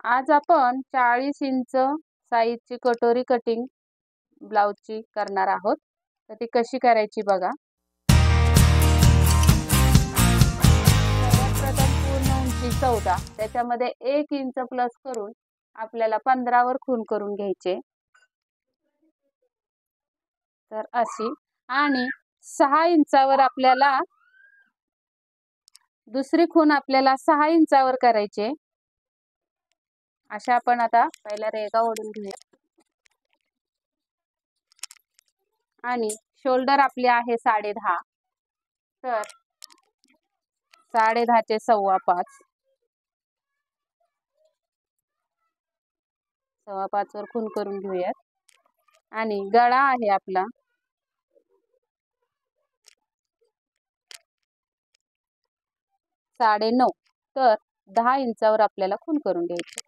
आज आपण 40 इंच साईजची कटोरी कटिंग ब्लाउजची करणार आहोत. तर ती कशी करायची बघा. सर्वप्रथम पूर्ण उंची 14, त्याच्यामध्ये 1 इंच प्लस करून आपल्याला 15 वर खून करून घ्यायचे. तर अशी आणि 6 इंचावर आपल्याला दुसरी खून आपल्याला 6 इंचावर करायचे. अशा आपण आता पहिला रेगा ओढून घेऊया. आणि शोल्डर आपले आहे 10.5, तर 10.5 चे 5.25, 5.25 वर खून करून घेऊयात. आणि गळा आहे आपला 9.5, तर 10 इंचावर आपल्याला खून करून घ्यायचे.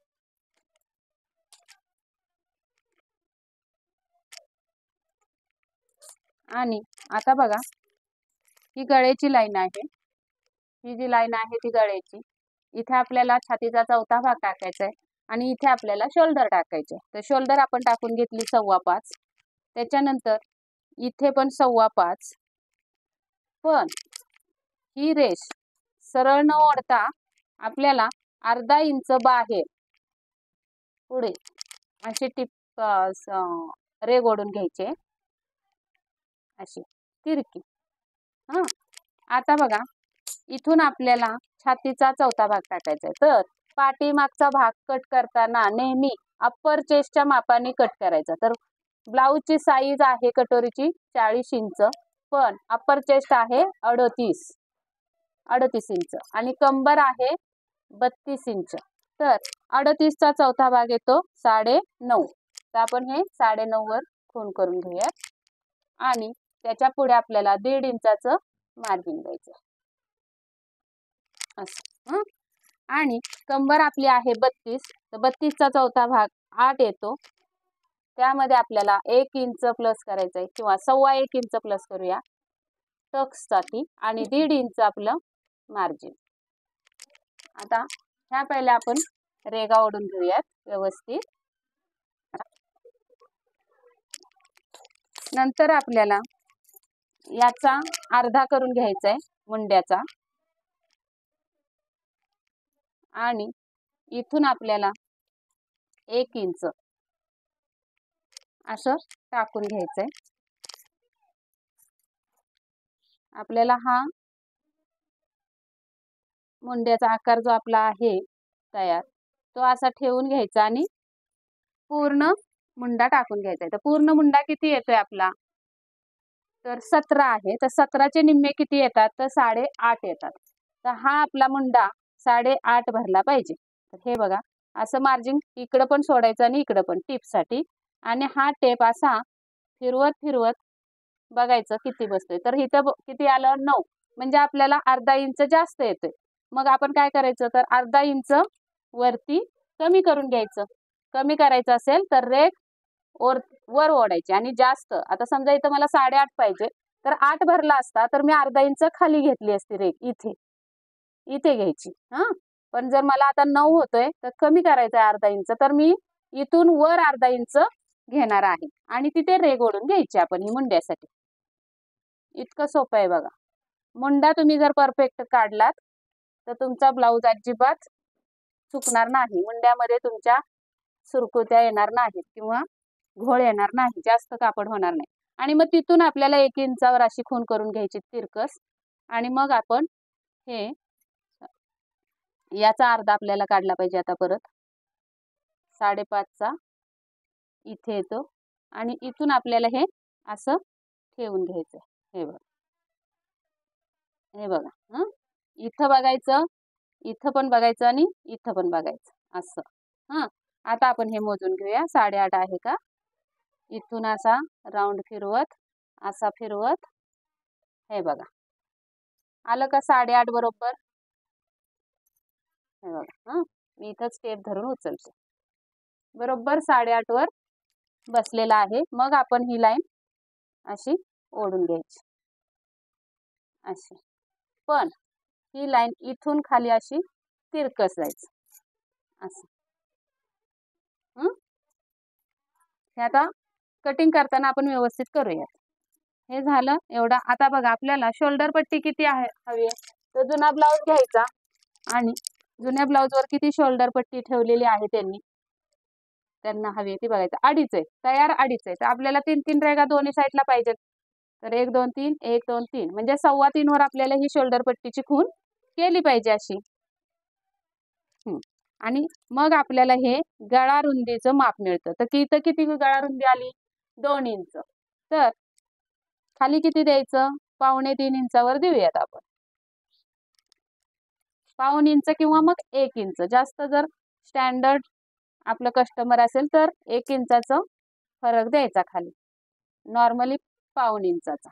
आणि आता बघा, ही गळ्याची लाईन आहे. ही जी लाईन आहे ती गळ्याची. इथे आपल्याला छातीचा चौथा भाग टाकायचा आहे आणि इथे आपल्याला शोल्डर टाकायचे. तर शोल्डर आपण टाकून घेतली 5.25. त्याच्यानंतर इथे पण 5.25. पण ही रेष सरळ न ओढता आपल्याला अर्धा इंच बाहेर पुढे अशी टिप रेघ ओढून घ्यायचे, अशी तिरकी. आता बघा, इथून आपल्याला छातीचा चौथा भाग टाकायचा आहे. तर पाठीमागचा भाग कट करताना नेहमी अप्पर चेस्टच्या मापाने कट करायचा. तर ब्लाऊजची साईज आहे कटोरीची 40 इंच, पण अप्पर चेस्ट आहे 38 इंच आणि कंबर आहे 32 इंच. तर 38 चा चौथा भाग येतो 9.5. तर आपण हे 9.5 वर खून करून घेऊया. आणि त्याच्या पुढे आपल्याला 1.5 इंचाचं मार्जिन द्यायचं असं. आणि कंबर आपली आहे 32, तर 32 चा चौथा भाग 8 येतो. त्यामध्ये आपल्याला 1 इंच प्लस करायचं आहे, किंवा 1.25 इंच प्लस करूया टक्ससाठी, आणि 1.5 इंच आपलं मार्जिन. आता ह्या पहिल्या आपण रेगा ओढून घेऊयात व्यवस्थित. नंतर आपल्याला याचा अर्धा करून घ्यायचा आहे मुंड्याचा. आणि इथून आपल्याला 1 इंच असं टाकून घ्यायचंय. आपल्याला हा मुंड्याचा आकार जो आपला आहे तयार, तो असा ठेवून घ्यायचा आणि पूर्ण मुंडा टाकून घ्यायचा. तर पूर्ण मुंडा किती येतोय आपला, तर 17 आहे. तर 17 चे निम्मे किती येतात, तर 8.5 येतात. तर हा आपला मुंडा 8.5 भरला पाहिजे. तर हे बघा, असं मार्जिन इकडं पण सोडायचं आणि इकडं पण टिपसाठी. आणि हा टेप असा फिरवत फिरवत बघायचं किती बसतोय. तर इथं किती आलं, 9, म्हणजे आपल्याला अर्धा इंच जास्त येतोय. मग आपण काय करायचं, तर अर्धा इंच वरती कमी करून घ्यायचं. कमी करायचं असेल तर रेघ वर ओढायची. आणि जास्त, आता समजा इथं मला 8.5 पाहिजे, तर 8 भरला असता तर मी अर्धा इंच खाली घेतली असती रेघ, इथे घ्यायची. पण जर मला आता 9 होतोय तर कमी करायचं आहे अर्धा इंच, तर मी इथून वर अर्धा इंच घेणार आहे आणि तिथे रेघ ओढून घ्यायची आपण ही मुंड्यासाठी. इतकं सोपं आहे बघा. मुंडा तुम्ही जर परफेक्ट काढलात तर तुमचा ब्लाऊज अजिबात चुकणार नाही. मुंड्यामध्ये तुमच्या सुरकुत्या येणार नाहीत किंवा घोळ येणार नाही, जास्त कापड होणार नाही. आणि मग तिथून आपल्याला 1 इंचावर अशी खून करून घ्यायची तिरकस. आणि मग आपण हे याचा अर्धा आपल्याला काढला पाहिजे. आता परत 5.5 चा इथे येतो आणि इथून आपल्याला हे असं ठेवून घ्यायचं. हे बघा, इथं बघायचं, इथं पण बघायचं आणि इथं पण बघायचं असं. आता आपण हे मोजून घेऊया 8.5 आहे का. इथून असा राऊंड फिरवत, असा फिरवत, हे बघा आलं का 8.5 बरोबर. हे बघा, मी इथं स्टेप धरून उचलते. बरोबर 8.5 वर बसलेला आहे. मग आपण ही लाईन अशी ओढून घ्यायची अशी. पण ही लाईन इथून खाली अशी तिरकस जायचं असं. हे आता कटिंग करताना आपण व्यवस्थित करूयात. हे झालं एवढा. आता बघा आपल्याला शोल्डर पट्टी किती आहे हवी आहे, तर जुना ब्लाऊज घ्यायचा आणि जुन्या ब्लाऊजवर किती शोल्डर पट्टी ठेवलेली आहे त्यांना हवी आहे ती बघायचं. 2.5 आहे, तयार 2.5 आहे, तर आपल्याला 3-3 रेगा दोन्ही साईडला पाहिजेत. तर 1 2 3 1 2 3 म्हणजे 3.25 वर आपल्याला ही शोल्डर पट्टीची खूण केली पाहिजे अशी. आणि मग आपल्याला हे गळा रुंदीचं माप मिळतं. तर इथं किती गळा रुंदी आली? 2 इंच. तर खाली किती द्यायचं? 2.25 इंचावर देऊयात आपण. 1/2 इंच किंवा मग 1 इंच. जास्त जर स्टँडर्ड आपलं कस्टमर असेल तर 1 इंचाचं फरक द्यायचा खाली. नॉर्मली 1/2 इंचाचा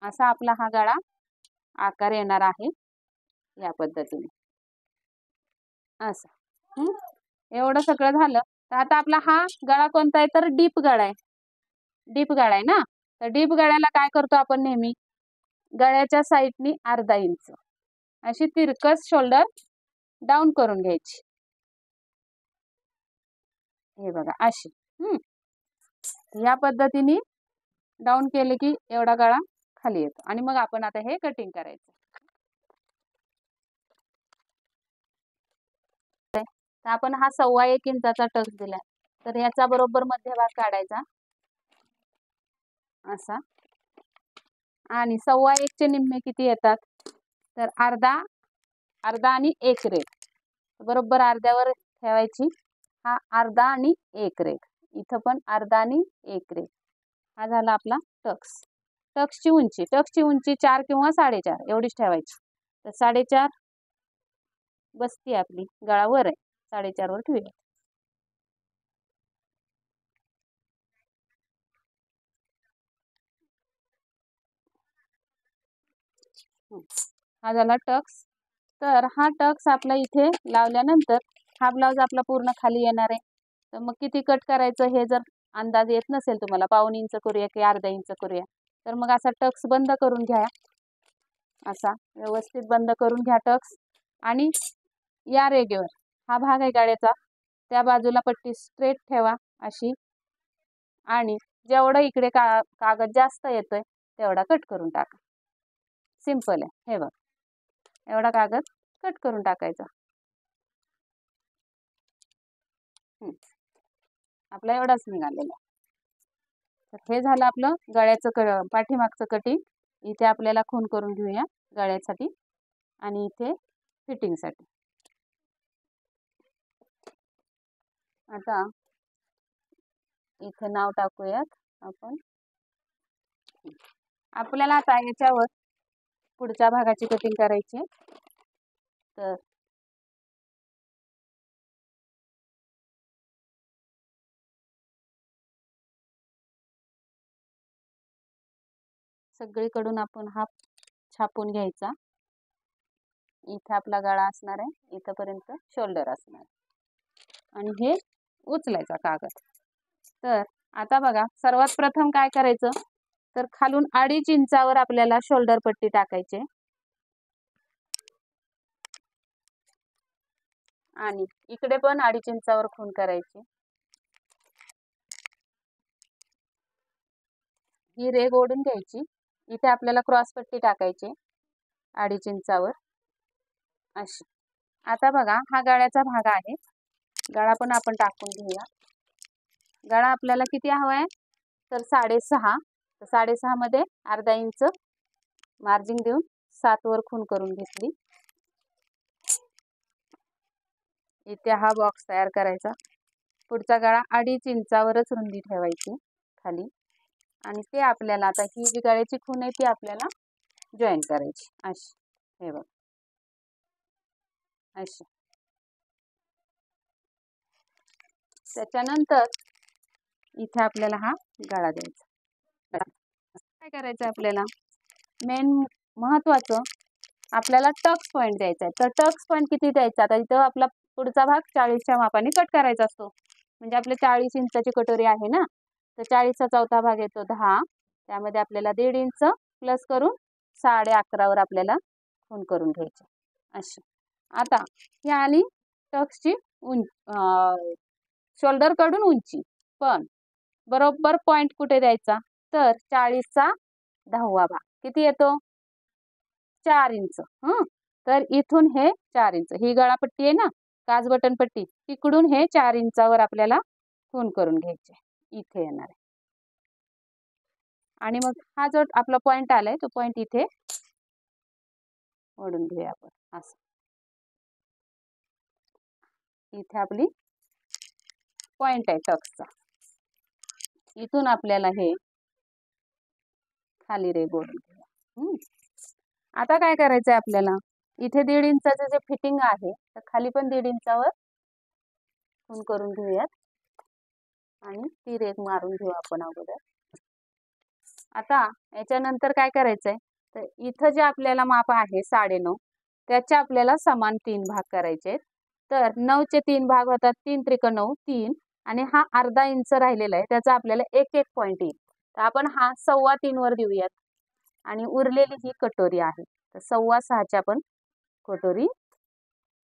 असा आपला हा गळा आकार येणार आहे या पद्धतीने. असं एवढं सगळं झालं. तर आता आपला हा गळा कोणता आहे? तर डीप गळा आहे. डीप गळा आहे ना. तर डीप गळ्याला काय करतो आपण नेहमी? गळ्याच्या साईडनी 1/2 इंच अशी तिरकस शोल्डर डाऊन करून घ्यायची. हे बघा अशी. या पद्धतीने डाऊन केले की एवढा गळा खाली येतो. आणि मग आपण आता हे कटिंग करायचं. तर आपण हा 1.25 इंचाचा टक्स दिलाय, तर याचा बरोबर मध्यभाग काढायचा असा. आणि 1.25 चे निम्मे किती येतात? तर अर्धा आणि 1 रेघ. बरोबर अर्ध्यावर ठेवायची. हा अर्धा आणि 1 रेघ. इथं पण अर्धा आणि 1 रेघ. हा झाला आपला टक्स. टक्सची उंची 4 किंवा 4.5 एवढीच ठेवायची. तर 4.5 बसती आपली. गळा वर आहे, 4.5 वर ठेवूया. हा झाला टक्स. तर हा टक्स आपला इथे लावल्यानंतर हा ब्लाऊज आपला पूर्ण खाली येणार आहे. तर मग किती कट करायचं हे जर अंदाज येत नसेल तुम्हाला, 1/2 इंच करूया की 1/2 इंच करूया, तर मग असा टक्स बंद करून घ्या. असा व्यवस्थित बंद करून घ्या टक्स. आणि या रेगेवर हा भाग आहे गळ्याचा, त्या बाजूला पट्टी स्ट्रेट ठेवा अशी. आणि जेवढं इकडे कागद जास्त येतोय तेवढा कट करून टाका. सिंपल आहे. हे बघ, एवढा कागद कट करून टाकायचा. आपला एवढाच निघालेला. तर हे झालं आपलं गळ्याचं पाठीमागचं कटिंग. इथे आपल्याला खूण करून घेऊया गळ्यासाठी आणि इथे फिटिंगसाठी. आता इथे नाव टाकूयात आपण. आपल्याला आता याच्यावर पुढच्या भागाची कटिंग करायची. तर सगळीकडून आपण हा छापून घ्यायचा. इथे आपला गळा असणार आहे, इथपर्यंत शोल्डर असणार आणि हे उचलायचा कागद. तर आता बघा, सर्वात प्रथम काय करायचं, तर खालून 2.5 इंचावर आपल्याला शोल्डर पट्टी टाकायची आणि इकडे पण 2.5 इंचावर खूण करायची. ही रेघ ओढून घ्यायची. इथे आपल्याला क्रॉस पट्टी टाकायची 2.5 इंचावर अशी. आता बघा, हा गळ्याचा भाग आहे. गळा पण आपण टाकून घेऊया. गळा आपल्याला किती हवा आहे? तर 6.5. तर 6.5 मध्ये 1/2 इंच मार्जिन देऊन 7 वर खूण करून घेतली. इथे हा बॉक्स तयार करायचा. पुढचा गळा 2.5 इंचावरच रुंदी ठेवायची खाली. आणि ते आपल्याला आता ही जी गळ्याची खूण आहे ती आपल्याला जॉईन करायची अशी. हे बघ अशी. त्याच्यानंतर इथे आपल्याला हा गळा द्यायचा. काय करायचं आपल्याला, मेन महत्वाचं आपल्याला टक्स पॉईंट द्यायचा आहे. तर टक्स पॉईंट किती द्यायचा? आता इथं आपला पुढचा भाग 40च्या मापाने कट करायचा असतो. म्हणजे आपले 40 इंचाची कटोरी आहे ना, तर 40चा चौथा भाग येतो 10. त्यामध्ये आपल्याला 1.5 इंच प्लस करून 11.5 वर आपल्याला खूण करून घ्यायची अशी. आता ही आली टक्सची शोल्डर कडून उंची, पण बरोबर पॉइंट कुठे द्यायचा, तर 40चा 10वा भाग किती येतो, 4 इंच. तर इथून हे 4 इंच, ही गळापट्टी आहे ना, काज बटन पट्टी, तिकडून हे 4 इंचावर आपल्याला खून करून घ्यायचे, इथे येणार आहे. आणि मग हा जो आपला पॉइंट आलाय तो पॉइंट इथे ओढून घेऊया आपण असं. इथे आपली पॉइंट आहे टक्सचा. इथून आपल्याला हे खाली रेघ ओढून घेऊया. आता काय करायचंय आपल्याला, इथे 1.5 इंचाचं जे फिटिंग आहे तर खाली पण 1.5 इंचावर खून करून घेऊयात आणि ती रेघ मारून घेऊ आपण अगोदर. आता याच्यानंतर काय करायचंय, तर इथं जे आपल्याला माप आहे 9.5, त्याचे आपल्याला समान 3 भाग करायचे आहेत. तर 9चे 3 भाग होतात, 3 त्रिक 9, 3, आणि हा अर्धा इंच राहिलेला आहे त्याचा आपल्याला एक एक पॉइंट येईल. तर आपण हा 3.25 वर देऊयात आणि उरलेली ही कटोरी आहे तर 6.25ची आपण कटोरी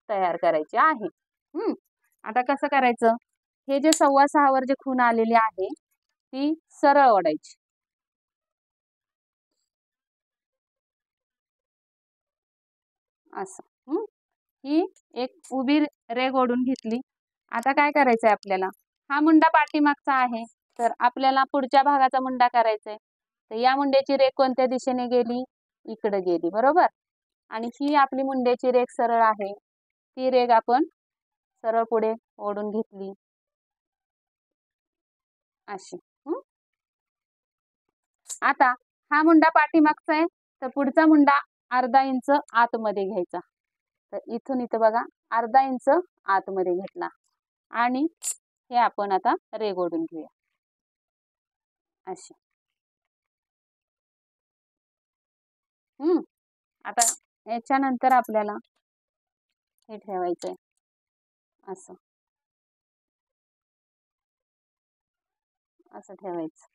तयार करायची आहे. आता कसं करायचं, हे जे 6.25 वर जे खून आलेली आहे ती सरळ ओढायची. असं ही एक उभी रेघ ओढून घेतली. आता काय करायचंय आपल्याला, हा मुंडा पाठीमागचा आहे तर आपल्याला पुढच्या भागाचा मुंडा करायचा आहे. तर या मुंड्याची रेघ कोणत्या दिशेने गेली, इकडे गेली, बरोबर. आणि ही आपली मुंड्याची रेघ सरळ आहे, ती रेघ आपण सरळ पुढे ओढून घेतली अशी. आता हा मुंडा पाठीमागचा आहे तर पुढचा मुंडा अर्धा इंच आतमध्ये घ्यायचा. तर इथून इथं बघा अर्धा इंच आतमध्ये घेतला आणि हे आपण आता रेघ ओढून घेऊया अशी. आता याच्यानंतर आपल्याला हे ठेवायचंय असं, असं ठेवायचं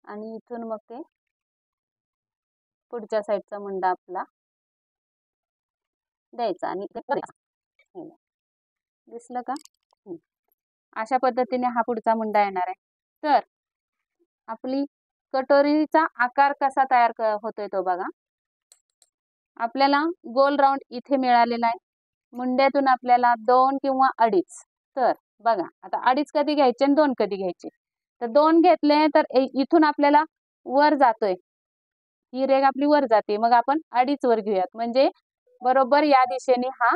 आणि इथून मग ते पुढच्या साईडचा मुंडा आपला द्यायचा आणि दिसलं का. अशा पद्धतीने हा पुढचा मुंडा येणार आहे. तर आपली कटोरीचा आकार कसा तयार होतोय तो बघा. आपल्याला गोल राऊंड इथे मिळालेला आहे, मुंड्यातून आपल्याला 2 किंवा 2.5. तर बघा आता 2.5 कधी घ्यायचे आणि 2 कधी घ्यायचे, तर 2 घेतले तर इथून आपल्याला वर जातोय, ही रेघ आपली वर जाते, मग आपण 2.5 वर घेऊयात, म्हणजे बरोबर या दिशेने हा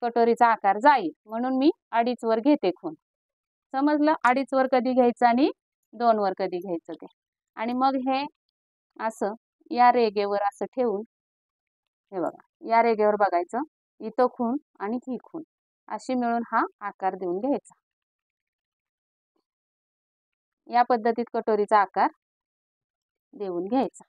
कटोरीचा आकार जाईल, म्हणून मी 2.5 वर घेते खून. समजलं, 2.5 वर कधी घ्यायचं आणि 2 वर कधी घ्यायचं ते. आणि मग हे असं या रेघेवर असं ठेवून, हे बघा या रेघेवर बघायचं, इथं खून आणि ही खून अशी मिळून हा आकार देऊन घ्यायचा. या पद्धतीत कटोरीचा आकार देऊन घ्यायचा.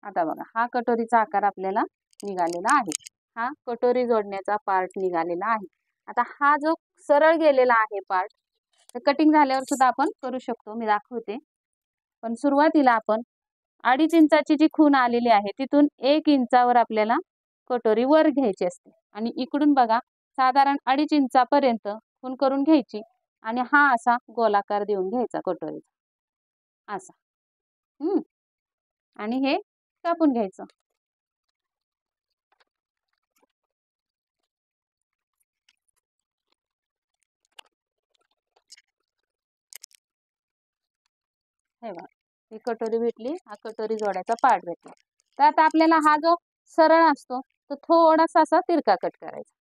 आता बघा हा कटोरीचा आकार आपल्याला निघालेला आहे, हा कटोरी जोडण्याचा पार्ट निघालेला आहे. आता हा जो सरळ गेलेला आहे पार्ट, कटिंग झाल्यावर सुद्धा आपण करू शकतो, मी दाखवते. पण सुरुवातीला आपण 2.5 इंचाची जी खून आलेली आहे तिथून 1 इंचावर आपल्याला कटोरी वर घ्यायची असते आणि इकडून बघा साधारण 2.5 इंचापर्यंत खून करून घ्यायची आणि हा असा गोलाकार देऊन घ्यायचा कटोरीचा असा. आणि हे कापून घ्यायचं. हे बघा ही कटोरी भेटली, हा कटोरी जोडायचा पार्ट भेटला. तर आता आपल्याला हा जो सरळ असतो तो थोडासा असा तिरका कट करायचा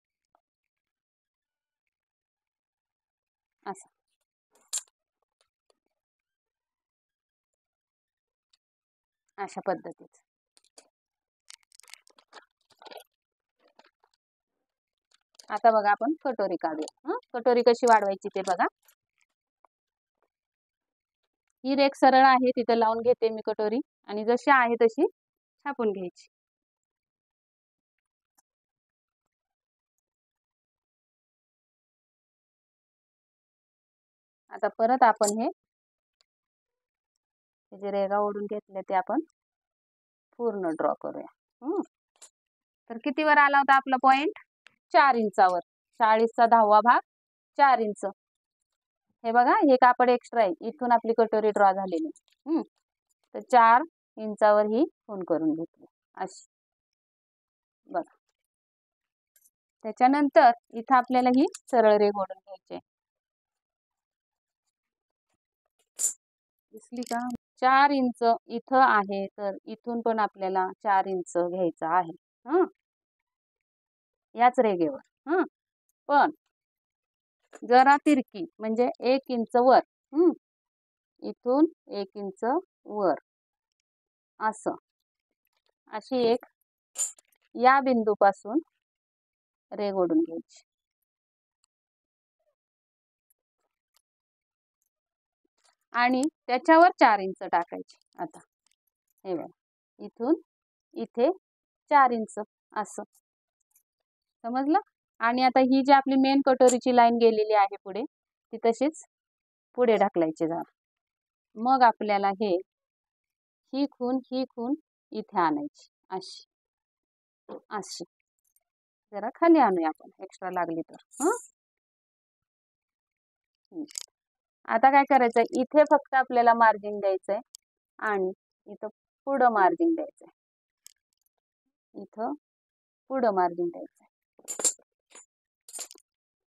असा. अशा पद्धतीत आता बघा आपण कटोरी काढूया. कटोरी कशी वाढवायची ते बघा. ही रेख सरळ आहे तिथे लावून घेते मी कटोरी आणि जशी आहे तशी छापून घ्यायची. आता परत आपण हे जे रेघा ओढून घेतले ते आपण पूर्ण ड्रॉ करूया. तर किती वर आला होता आपला पॉइंट, 4 इंचावर. 40चा 10वा भाग 4 इंच. हे बघा, हे कापड एक्स्ट्रा आहे, इथून आपली कटोरी ड्रॉ झालेली. तर 4 इंचावर ही खूण करून घेतली अशी बघा. त्याच्यानंतर इथं आपल्याला ही सरळ रेघ ओढून घ्यायची. दिसली का? 4 इंच इथं आहे, तर इथून पण आपल्याला 4 इंच घ्यायचं आहे याच रेघेवर. पण जरा तिरकी म्हणजे 1 इंच वर, इथून 1 इंच वर असं, अशी एक या बिंदूपासून रेघ ओढून घ्यायची आणि त्याच्यावर 4 इंच टाकायची. आता हे बघा, इथून इथे 4 इंच असं, समजलं? आणि आता ही जी आपली मेन कटोरीची लाईन गेलेली आहे पुढे, ती तशीच पुढे ढकलायची जरा. मग आपल्याला ही खूण इथे आणायची अशी अशी. जरा खाली आणूया आपण, एक्स्ट्रा लागली तर. आता काय करायचंय, इथे फक्त आपल्याला मार्जिन द्यायचंय आणि इथं पुढं मार्जिन द्यायचंय. इथं पुढं मार्जिन द्यायचंय.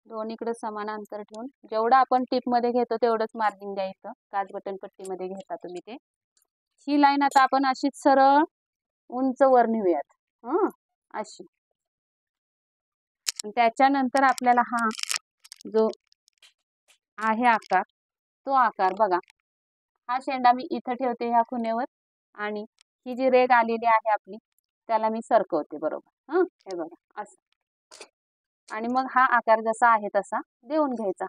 दोन्हीकडे समान अंतर ठेवून जेवढं आपण टिप मध्ये घेतो तेवढंच मार्जिन द्यायचं. काच बटन पट्टीमध्ये घेता तुम्ही ते. ही लाईन आता आपण अशीच सरळ उंच वर नेऊयात अशी. त्याच्यानंतर आपल्याला हा जो आहे आकार, तो आकार बघा, हा शेंडा मी इथं ठेवते ह्या खुणेवर आणि ही जी रेघ आलेली आहे आपली त्याला मी सरकवते बरोबर. हे बघा असं. आणि मग हा आकार जसा आहे तसा देऊन घ्यायचा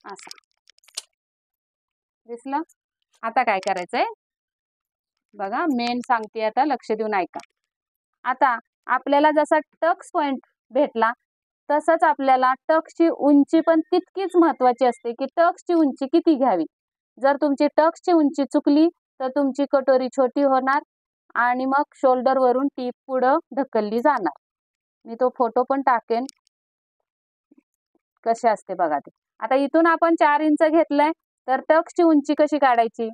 असा. दिसलं? आता काय करायचंय बघा, मेन सांगते आता, लक्ष देऊन ऐका. आता आपल्याला जसा टक्स पॉइंट भेटला तसंच आपल्याला टक्सची उंची पण तितकीच महत्वाची असते की टक्सची उंची किती घ्यावी. जर तुमची टक्सची उंची चुकली तर तुमची कटोरी छोटी होणार आणि मग शोल्डर वरून टीप पुढं ढकलली जाणार. मी तो फोटो पण टाकेन कसे असते बघा ते. आता इथून आपण 4 इंच घेतलंय, तर टक्सची उंची कशी काढायची,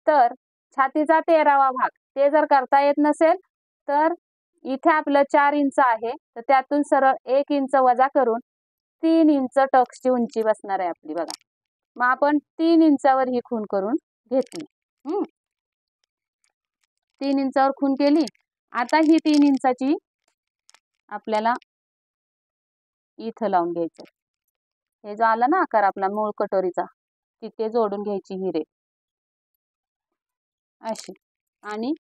तर छातीचा 13वा भाग ते जर करता येत नसेल तर इथे आपलं 4 इंच आहे, तर त्यातून सरळ 1 इंच वजा करून 3 इंच टक्सची उंची बसणार आहे आपली बघा. मग आपण 3 इंचावर ही खूण करून घेतली. 3 इंचावर खूण केली. आता ही 3 इंचाची आपल्याला इथं लावून घ्यायचं. हे जो आला ना आकार आपला मूळ कटोरीचा, तिथे जोडून घ्यायची ही रेघ अशी आणि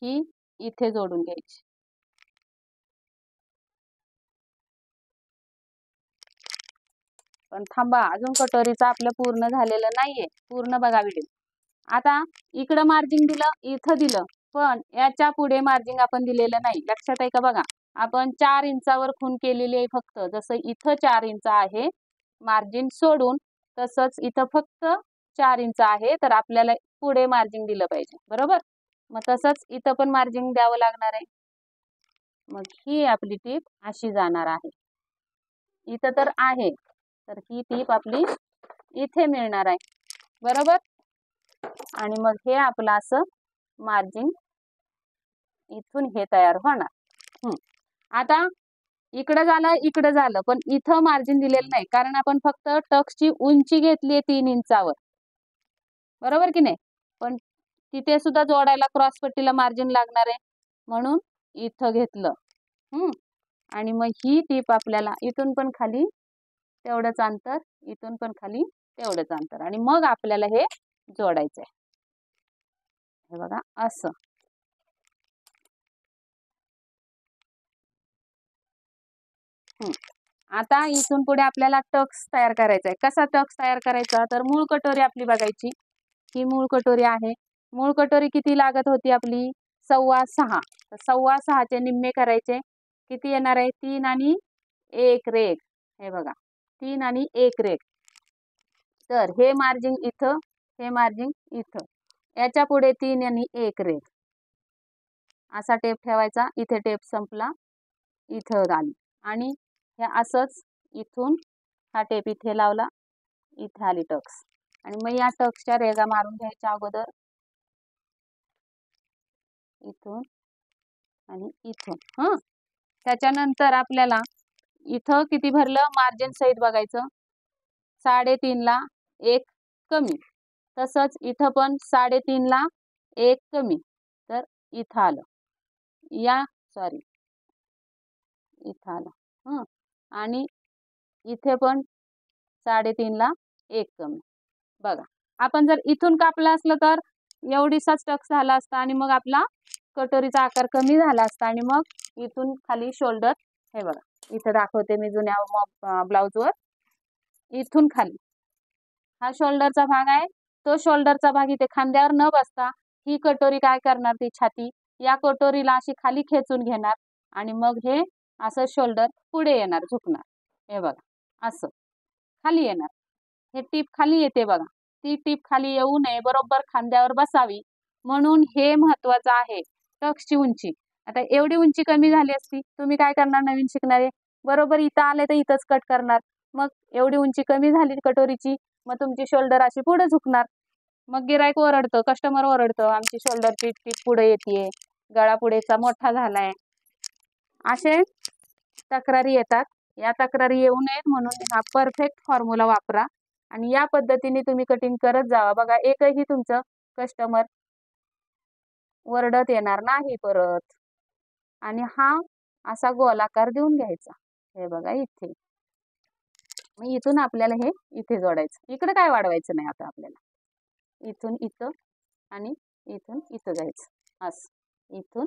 ही इथे जोडून घ्यायची. पण थांबा, अजून कटोरीचा आपलं पूर्ण झालेलं नाहीये. पूर्ण बघा व्हिडिओ. आता इकडं मार्जिन दिलं, इथं दिलं, पण याच्या पुढे मार्जिन आपण दिलेलं नाही. लक्षात आहे का बघा, आपण 4 इंचावर खूण केलेली आहे फक्त. जसं इथं 4 इंच आहे मार्जिन सोडून, तसंच इथं फक्त 4 इंच आहे, तर आपल्याला पुढे मार्जिन दिलं पाहिजे बरोबर. मग तसंच इथं पण मार्जिन द्यावं लागणार आहे. मग ही आपली टीप अशी जाणार आहे. इथं तर आहे, तर ही टीप आपली इथे मिळणार आहे बरोबर. आणि मग हे आपलं असं मार्जिन इथून हे तयार होणार. आता इकडं झालं, पण इथं मार्जिन दिलेलं नाही, कारण आपण फक्त टक्सची उंची घेतली 3 इंचावर बरोबर की नाही. पण तिथे सुद्धा जोडायला क्रॉस पट्टीला मार्जिन लागणार आहे, म्हणून इथं घेतलं. आणि मग ही टीप आपल्याला इथून पण खाली तेवढंच अंतर, इथून पण खाली तेवढंच अंतर, आणि मग आपल्याला हे जोडायचंय. हे बघा असं. आता इथून पुढे आपल्याला टक्स तयार करायचा आहे. कसा टक्स तयार करायचा, तर मूळ कटोरी आपली बघायची. ही मूळ कटोरी आहे. मूळ कटोरी किती लागत होती आपली, 6.25. तर 6.25चे निम्मे करायचे. किती येणार आहे, 3 आणि 1 रेघ. हे बघा 3 आणि 1 रेघ. तर हे मार्जिन इथं, हे मार्जिन इथं, याच्या पुढे 3 आणि 1 रेघ असा टेप ठेवायचा. इथे टेप संपला, इथं आली आणि हे असंच इथून हा टेप इथे लावला, इथे आली टक्स, आणि मग या टक्सच्या रेगा मारून घ्यायच्या अगोदर इथून आणि इथून. त्याच्यानंतर आपल्याला इथं किती भरलं मार्जिन सहित बघायचं, 3.5 ला 1 कमी. तसंच इथं पण 3.5 ला 1 कमी, तर इथं आलं, सॉरी इथं आलं. आणि इथे पण 3.5 ला 1 कमी. बघा, आपण जर इथून कापलं असलं तर एवढीसाच टक्स झाला असता आणि मग आपला कटोरीचा आकार कमी झाला असता, आणि मग इथून खाली शोल्डर, हे बघा इथं दाखवते मी जुन्या ब्लाउजवर, इथून खाली हा शोल्डरचा भाग आहे. तो शोल्डरचा भाग इथे खांद्यावर न बसता ही कटोरी काय करणार, ती छाती या कटोरीला अशी खाली खेचून घेणार, आणि मग हे असं शोल्डर पुढे येणार, झुकणार. हे बघा असं खाली येणार, हे टीप खाली येते बघा, ती टीप खाली येऊ नये, बरोबर खांद्यावर बसावी, म्हणून हे महत्वाचं आहे. टक्सची उंची, आता एवढी उंची कमी झाली असती, तुम्ही काय करणार नवीन शिकणारे, बरोबर इथं आले तर इथंच कट करणार. मग एवढी उंची कमी झाली कटोरीची, मग तुमची शोल्डर अशी पुढे झुकणार. मग गिराईक ओरडतं, कस्टमर ओरडतं, आमची शोल्डरची टीप पुढे येते, गळा पुढेचा मोठा झालाय, असे तक्रारी येतात. या तक्रारी येऊ नयेत म्हणून हा परफेक्ट फॉर्म्युला वापरा, आणि या पद्धतीने तुम्ही कटिंग करत जावा. बघा, एकही तुमचं कस्टमर वरडत येणार नाही परत. आणि हा असा गोलाकार देऊन घ्यायचा, हे बघा इथे. मग इथून आपल्याला हे इथे जोडायचं, इकडे काय वाढवायचं नाही. आता आपल्याला इथून इथं आणि इथून इथं जायचं, असं इथून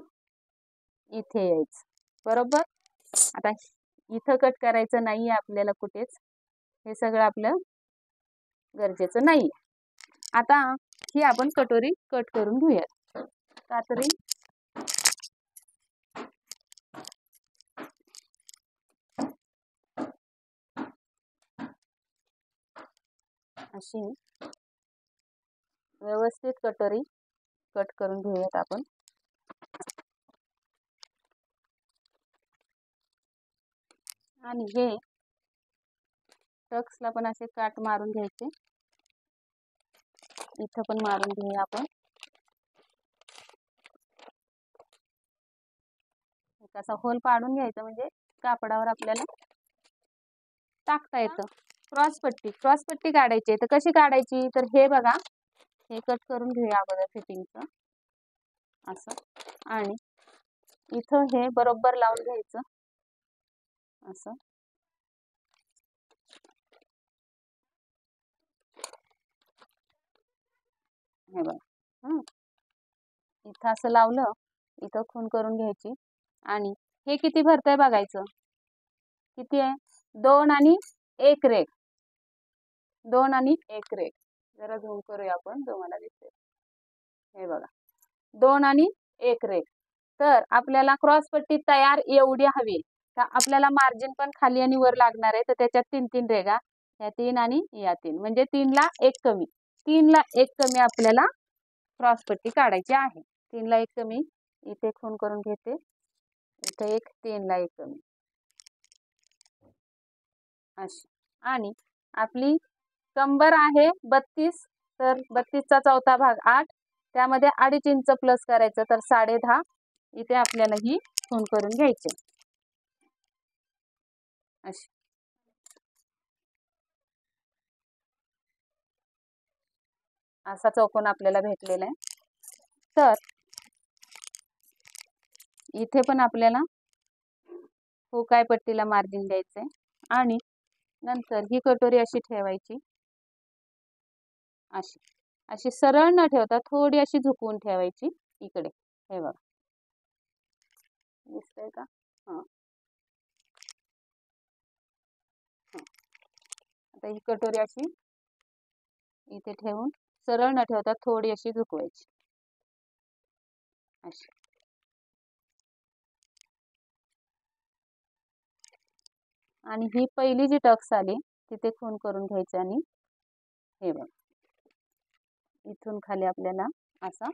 इथे यायचं, बरोबर. आता इथं कट करायचं नाहीये आपल्याला कुठेच, हे सगळं आपलं गरजेचं नाहीये. आता ही आपण कटोरी कट करून घेऊयात. कात्री अशी व्यवस्थित कटोरी कट करून घेऊयात आपण. आणि हे टक्सला पण असे काट मारून घ्यायचे, इथं पण मारून घेऊया आपण. असा होल पाडून घ्यायचा, म्हणजे कापडावर आपल्याला टाकता येतं. क्रॉस पट्टी काढायची, तर कशी काढायची, तर हे बघा, हे कट करून घेऊया अगोदर फिटिंगचं असं, आणि इथं हे बरोबर लावून घ्यायचं असं. हे बघा, इथं असं लावलं, इथं खून करून घ्यायची, आणि हे किती भरतंय बघायचं, किती आहे, 2 आणि 1 रेघ, 2 आणि 1 रेघ. जरा झूम करूया आपण, तुम्हाला दिसेल. हे बघा, 2 आणि 1 रेघ. तर आपल्याला क्रॉस पट्टी तयार एवढी हवी, तर आपल्याला मार्जिन पण खाली आणि वर लागणार आहे, तर त्याच्यात 3-3 रेघा, या 3 आणि या 3, म्हणजे 3 ला 1 कमी. 3 ला 1 कमी आपल्याला क्रॉस पट्टी काढायची आहे. 3 ला 1 कमी, इथे खून करून घेते, इथे 3 ला 1 कमी अशी. आणि आपली कंबर आहे 32, तर 32चा चौथा भाग 8, त्यामध्ये 2.5 इंच प्लस करायचं, तर 10.5 इथे आपल्याला ही खून करून घ्यायचे अशी. असा चौकोन आपल्याला भेटलेला आहे. तर इथे पण आपल्याला हुकाय पट्टीला मार्जिन द्यायचंय, आणि नंतर ही कटोरी अशी ठेवायची, अशी अशी सरळ न ठेवता थोडी अशी झुकवून ठेवायची इकडे. हे बघा, दिसतंय का, आता ही कटोरी अशी इथे ठेवून सरळ न ठेवता थोडी अशी झुकवायची अशी. आणि ही पहिली जी टक्स आली तिथे खून करून घ्यायची, आणि हे बघा इथून खाली आपल्याला असा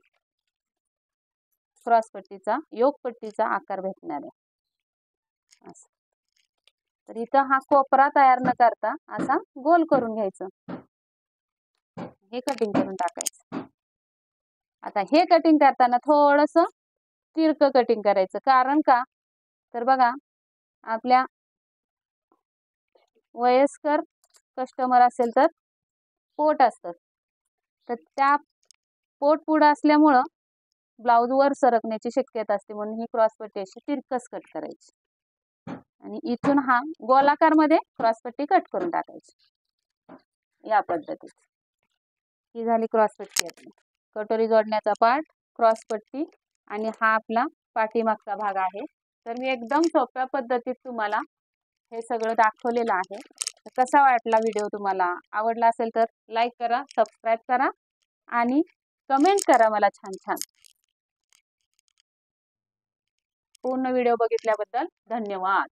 क्रॉस पट्टीचा, योग पट्टीचा आकार भेटणार आहे असं. तर इथं हा कोपरा तयार न करता असा गोल करून घ्यायचं, हे कटिंग करून टाकायचं। आता हे कटिंग करताना थोडंसं तिरकं कटिंग करायचं, कारण का तर बघा आपल्या वयस्कर कस्टमर असेल तर पोट असतं, तर त्या पोट पुढं असल्यामुळं ब्लाऊज वर सरकण्याची शक्यता असते, म्हणून ही क्रॉसपट्टी अशी तिरकस कट करायची आणि इथून हा गोलाकारमध्ये क्रॉसपट्टी कट करून टाकायची या पद्धतीत। ही झाली क्रॉसपट्टी आपली, कटोरी जोडण्याचा पार्ट, क्रॉसपट्टी आणि हा आपला पाठीमागचा भाग आहे। तर मी एकदम सोप्या पद्धतीत तुम्हाला हे सगळं दाखवलेलं आहे। कसा वाटला व्हिडिओ, तुम्हाला आवडला असेल तर लाईक करा, सबस्क्राईब करा आणि कमेंट करा मला छान छान। पूर्ण व्हिडिओ बघितल्याबद्दल धन्यवाद।